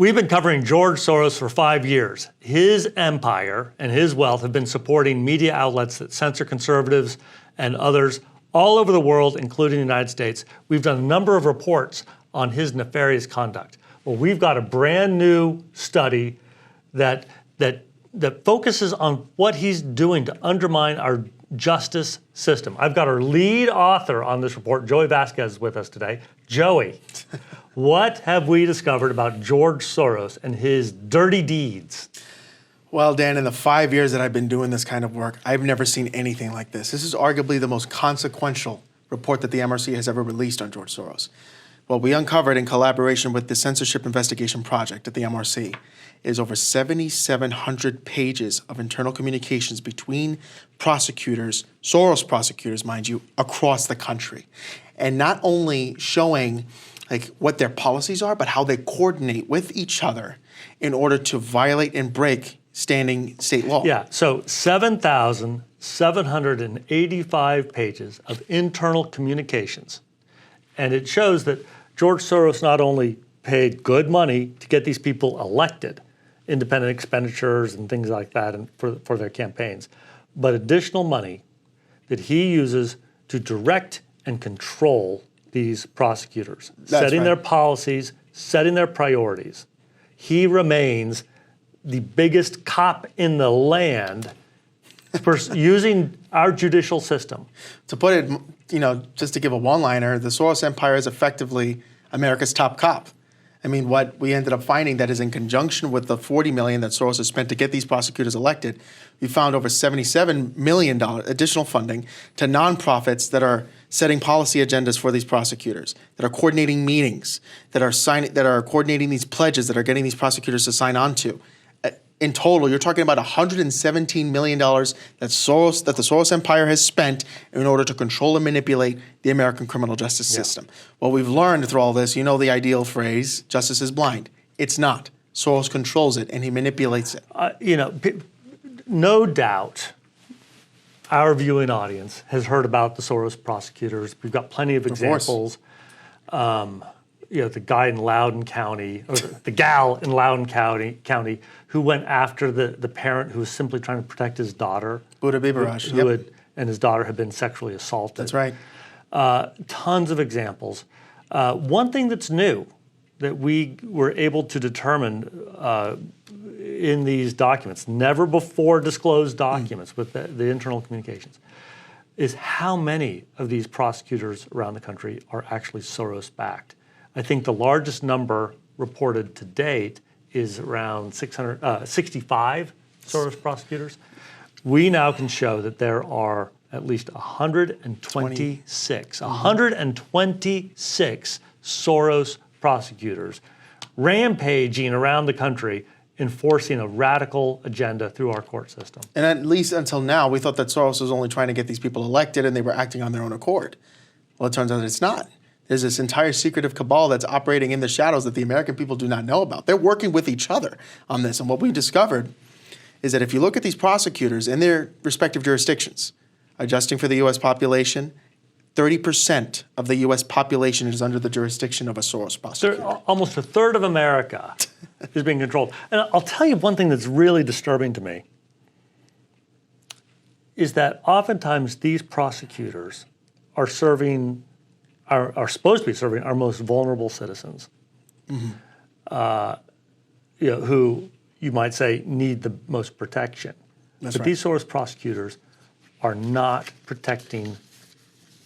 We've been covering George Soros for 5 years. His empire and his wealth have been supporting media outlets that censor conservatives and others all over the world, including the United States. We've done a number of reports on his nefarious conduct. Well, we've got a brand new study that focuses on what he's doing to undermine our justice system. I've got our lead author on this report, Joey Vazquez, is with us today. Joey, what have we discovered about George Soros and his dirty deeds? Well, Dan, in the 5 years that I've been doing this kind of work, I've never seen anything like this. This is arguably the most consequential report that the MRC has ever released on George Soros. What we uncovered in collaboration with the Censorship Investigation Project at the MRC is over 7,700 pages of internal communications between prosecutors, Soros prosecutors, mind you, across the country. And not only showing what their policies are, but how they coordinate with each other in order to violate and break standing state law. Yeah, so 7,785 pages of internal communications. And it shows that George Soros not only paid good money to get these people elected, independent expenditures and things like that and for their campaigns, but additional money that he uses to direct and control these prosecutors, setting their policies, setting their priorities. He remains the biggest cop in the land for using our judicial system. To put it, just to give a one-liner, the Soros empire is effectively America's top cop. I mean, what we ended up finding that is in conjunction with the $40 million that Soros has spent to get these prosecutors elected, we found over $77 million additional funding to nonprofits that are setting policy agendas for these prosecutors, that are coordinating meetings, that are coordinating these pledges that are getting these prosecutors to sign on to. In total, you're talking about $117 million that the Soros empire has spent in order to control and manipulate the American criminal justice system. What we've learned through all this, the ideal phrase, justice is blind. It's not. Soros controls it and he manipulates it. No doubt our viewing audience has heard about the Soros prosecutors. We've got plenty of examples. The guy in Loudoun County, or the gal in Loudoun County who went after the parent who was simply trying to protect his daughter. Buddha Bibaraj. And his daughter had been sexually assaulted. That's right. Tons of examples. One thing that's new that we were able to determine in these documents, never before disclosed documents with the internal communications, is how many of these prosecutors around the country are actually Soros-backed. I think the largest number reported to date is around 65 Soros prosecutors. We now can show that there are at least 126 Soros prosecutors rampaging around the country, enforcing a radical agenda through our court system. And at least until now, we thought that Soros was only trying to get these people elected and they were acting on their own accord. Well, it turns out it's not. There's this entire secretive cabal that's operating in the shadows that the American people do not know about. They're working with each other on this. And what we discovered is that if you look at these prosecutors in their respective jurisdictions, adjusting for the U.S. population, 30% of the U.S. population is under the jurisdiction of a Soros prosecutor. Almost a third of America is being controlled. And I'll tell you one thing that's really disturbing to me is that oftentimes these prosecutors are are supposed to be serving our most vulnerable citizens, who you might say need the most protection. But these Soros prosecutors are not protecting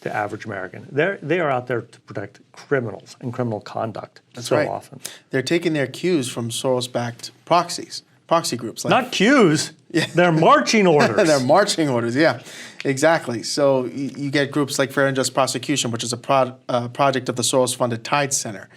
the average American. They are out there to protect criminals and criminal conduct often. They're taking their cues from Soros-backed proxy groups. Not cues. Yeah. They're marching orders. They're marching orders, yeah, exactly. So you get groups like Fair and Just Prosecution, which is a project of the Soros-funded Tide Center.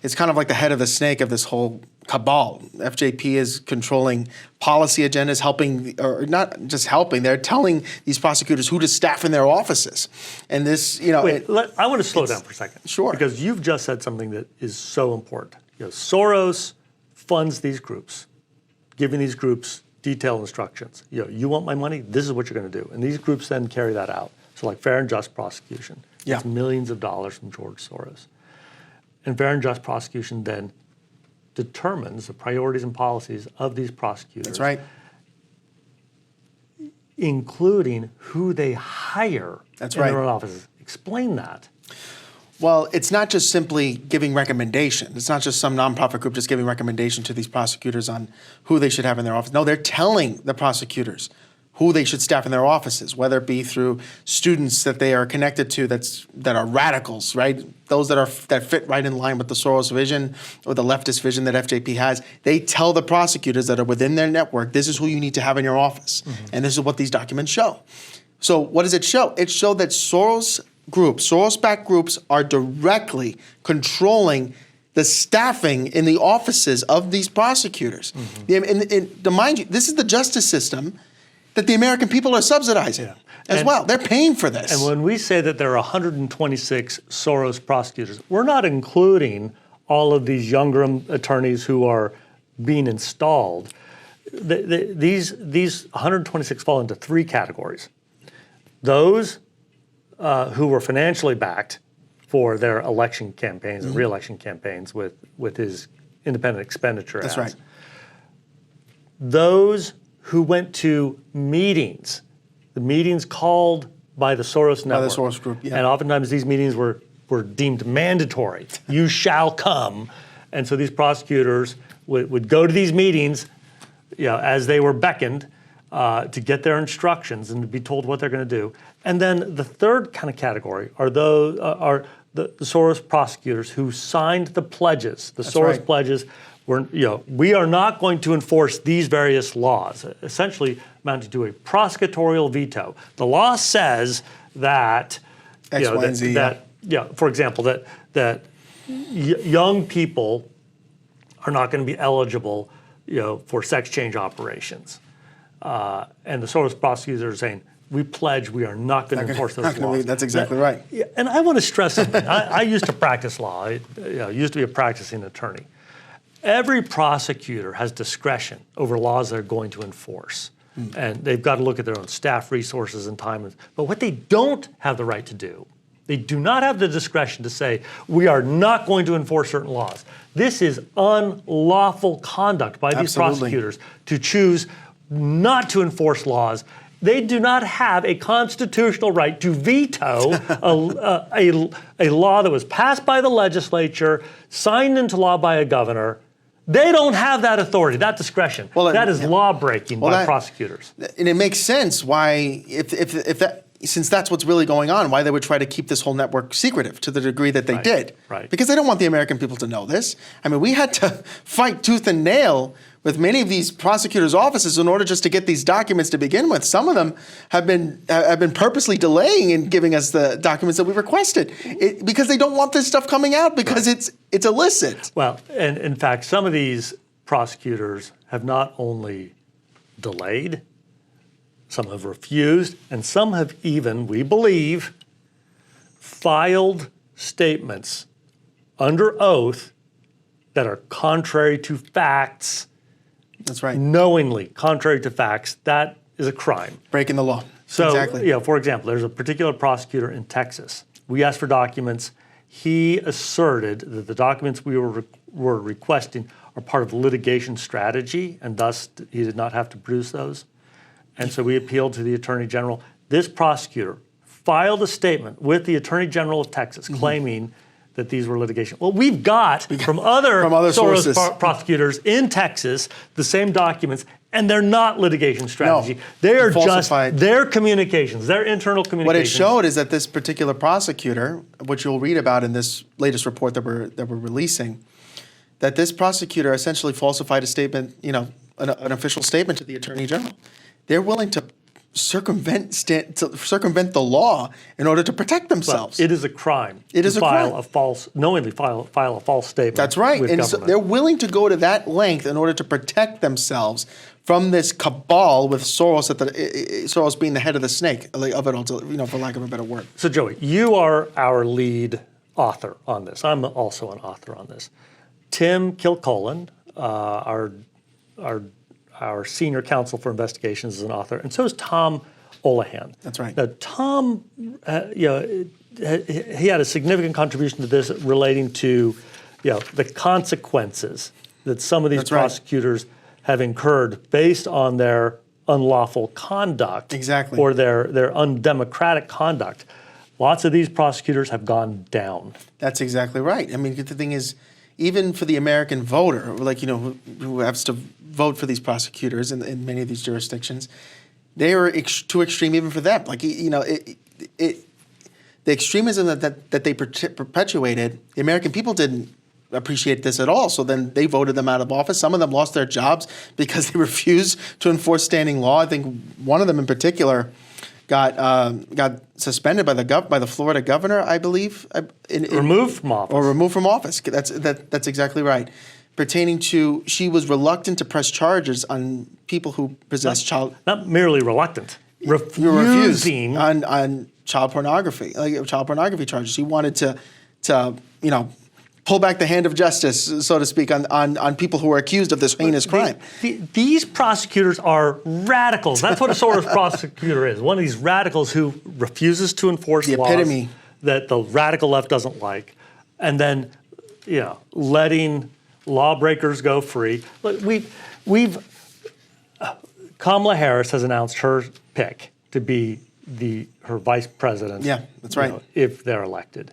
It's kind of like the head of the snake of this whole cabal. FJP is controlling policy agendas, helping, or not just helping, they're telling these prosecutors who to staff in their offices. And this, Wait, I want to slow down for a second. Sure. Because you've just said something that is so important. Soros funds these groups, giving these groups detailed instructions. You want my money? This is what you're going to do. And these groups then carry that out. So like Fair and Just Prosecution, it's millions of dollars from George Soros. And Fair and Just Prosecution then determines the priorities and policies of these prosecutors. That's right. Including who they hire in their own offices. Explain that. Well, it's not just simply giving recommendations. It's not just some nonprofit group just giving recommendation to these prosecutors on who they should have in their office. No, they're telling the prosecutors who they should staff in their offices, whether it be through students that they are connected to that are radicals, right? Those that fit right in line with the Soros vision or the leftist vision that FJP has. They tell the prosecutors that are within their network, this is who you need to have in your office. And this is what these documents show. So what does it show? It showed that Soros-backed groups are directly controlling the staffing in the offices of these prosecutors. And to mind you, this is the justice system that the American people are subsidizing as well. They're paying for this. And when we say that there are 126 Soros prosecutors, we're not including all of these younger attorneys who are being installed. These 126 fall into three categories. Those who were financially backed for their election campaigns and re-election campaigns with his independent expenditure ads. That's right. Those who went to meetings, the meetings called by the Soros network. By the Soros group, yeah. And oftentimes these meetings were deemed mandatory. You shall come. And so these prosecutors would go to these meetings, as they were beckoned to get their instructions and to be told what they're going to do. And then the third kind of category are the Soros prosecutors who signed the pledges, the Soros pledges. We are not going to enforce these various laws, essentially amounting to a prosecutorial veto. The law says that, X, Y, and Z, for example, that young people are not going to be eligible, for sex change operations. And the Soros prosecutors are saying, we pledge we are not going to enforce those laws. That's exactly right. And I want to stress something. I used to practice law. I used to be a practicing attorney. Every prosecutor has discretion over laws they're going to enforce. And they've got to look at their own staff resources and time. But what they don't have the right to do, they do not have the discretion to say, we are not going to enforce certain laws. This is unlawful conduct by these prosecutors to choose not to enforce laws. They do not have a constitutional right to veto a law that was passed by the legislature, signed into law by a governor. They don't have that authority, that discretion. That is law breaking by prosecutors. And it makes sense why, since that's what's really going on, why they would try to keep this whole network secretive to the degree that they did. Right. Because they don't want the American people to know this. I mean, we had to fight tooth and nail with many of these prosecutors' offices in order just to get these documents to begin with. Some of them have been purposely delaying in giving us the documents that we requested because they don't want this stuff coming out because it's illicit. Well, and in fact, some of these prosecutors have not only delayed, some have refused, and some have even, we believe, filed statements under oath that are contrary to facts. That's right. Knowingly contrary to facts. That is a crime. Breaking the law. So, exactly. For example, there's a particular prosecutor in Texas. We asked for documents. He asserted that the documents we were requesting are part of litigation strategy, and thus he did not have to produce those. And so we appealed to the Attorney General. This prosecutor filed a statement with the Attorney General of Texas claiming that these were litigation. Well, we've got from other Soros prosecutors in Texas the same documents, and they're not litigation strategy. No, they are falsified. Just their communications, their internal communications. What it showed is that this particular prosecutor, which you'll read about in this latest report that we're releasing, that this prosecutor essentially falsified a statement, an official statement to the Attorney General. They're willing to circumvent the law in order to protect themselves. Well, it is a crime. Knowingly file a false statement. That's right. With and government. so they're willing to go to that length in order to protect themselves from this cabal with Soros Soros being the head of the snake of it all, for lack of a better word. So Joey, you are our lead author on this. I'm also an author on this. Tim Kilcullen, our senior counsel for investigations, is an author, and so is Tom Olahan. That's right. Now, Tom, he had a significant contribution to this relating to, the consequences that some of these That's right. prosecutors have incurred based on their unlawful conduct Exactly. or their undemocratic conduct. Lots of these prosecutors have gone down. That's exactly right. I mean, the thing is, even for the American voter, like, who has to vote for these prosecutors in many of these jurisdictions, they are too extreme even for them. Like, the extremism that they perpetuated, the American people didn't appreciate this at all. So then they voted them out of office. Some of them lost their jobs because they refused to enforce standing law. I think one of them in particular got suspended by the Florida governor, I believe, Removed from office. or removed from office. That's exactly right. Pertaining to, she was reluctant to press charges on people who possess Not merely reluctant, refusing refusing. on child pornography, like child pornography charges. She wanted to pull back the hand of justice, so to speak, on people who are accused of this heinous crime. These prosecutors are radicals. That's what a Soros prosecutor is. One of these radicals who refuses to enforce The laws epitome. that the radical left doesn't like, and then letting lawbreakers go free. Look, Kamala Harris has announced her pick to be her vice president. Yeah, that's right. If they're elected.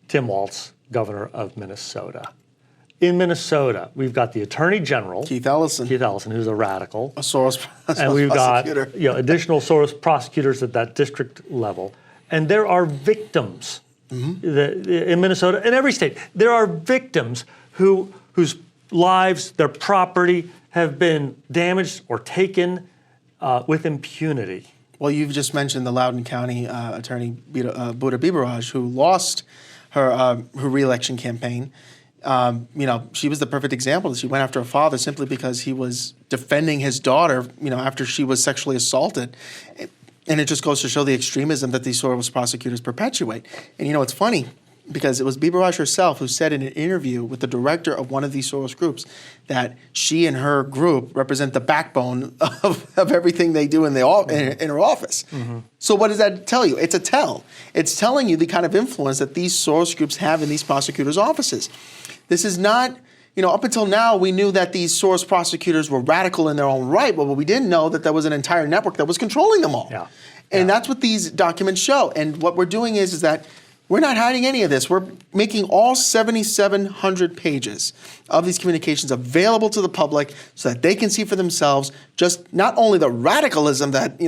Tim Walz, governor of Minnesota. In Minnesota, we've got the Attorney General, Keith Ellison, who's a radical, a Soros and we've got prosecutor. additional Soros prosecutors at that district level. And there are victims in Minnesota, in every state. There are victims whose lives, their property have been damaged or taken with impunity. Well, you've just mentioned the Loudoun County attorney, Buddha Biberaj, who lost her re-election campaign. She was the perfect example. She went after her father simply because he was defending his daughter, after she was sexually assaulted. And it just goes to show the extremism that these Soros prosecutors perpetuate. And it's funny, because it was Biberaj herself who said in an interview with the director of one of these Soros groups that she and her group represent the backbone of everything they do in her office. Mm-hmm. So what does that tell you? It's a tell. It's telling you the kind of influence that these Soros groups have in these prosecutors' offices. This is not, up until now, we knew that these Soros prosecutors were radical in their own right, but we didn't know that there was an entire network that was controlling them all. Yeah. And that's what these documents show. And what we're doing is that we're not hiding any of this. We're making all 7,700 pages of these communications available to the public so that they can see for themselves just not only the radicalism that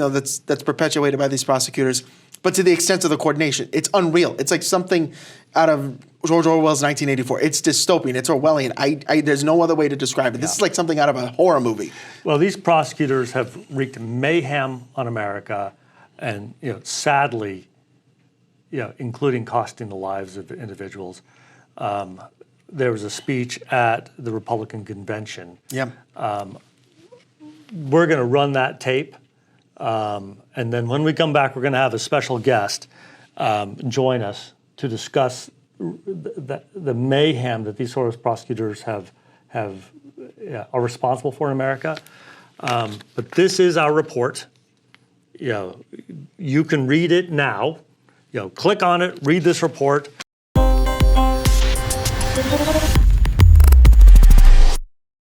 that's perpetuated by these prosecutors, but to the extent of the coordination. It's unreal. It's like something out of George Orwell's 1984. It's dystopian. It's Orwellian. There's no other way to describe it. This is like something out of a horror movie. Well, these prosecutors have wreaked mayhem on America, and sadly, including costing the lives of individuals. There was a speech at the Republican convention. Yeah. We're going to run that tape, and then when we come back, we're going to have a special guest join us to discuss the mayhem that these Soros prosecutors are responsible for in America. But this is our report. You can read it now. Click on it, read this report.